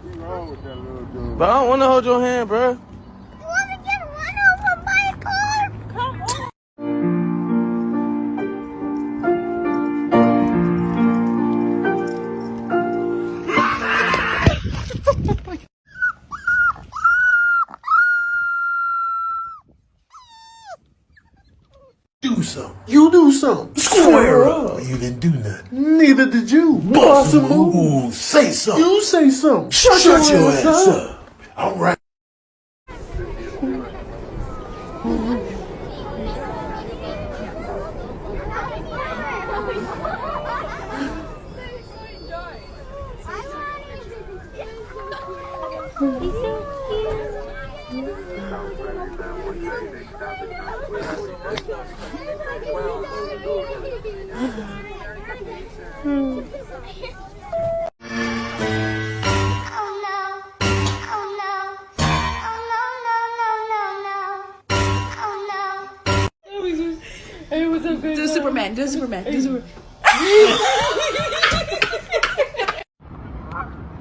But I don't want to hold your hand, bro. You want to get run over by a car? Come on. Do something. You do something. Square up. You didn't do nothing. Neither did you. Boss a move. Say something. You say something. Shut your ass up. All right. He's so cute. Do Superman, do Superman, do Superman.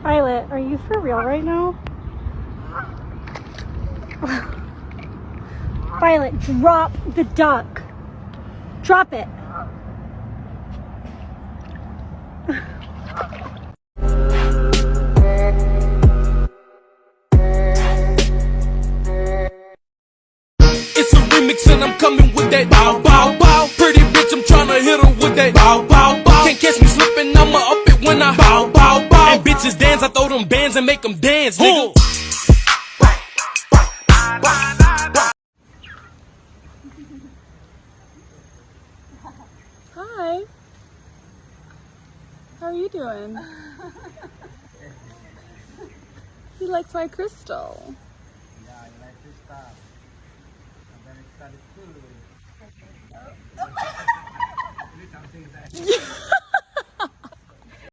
Violet, are you for real right now? Violet, drop the duck. Drop it. It's a remix and I'm coming with that bow bow bow. Pretty bitch, I'm tryna hit her with that bow bow bow. Can't catch me slipping, I'ma up it when I bow bow bow. And bitches dance, I throw them bands and make them dance, nigga. Hi. How are you doing? He likes my crystal. Yeah, I like this stuff. I'm gonna study too.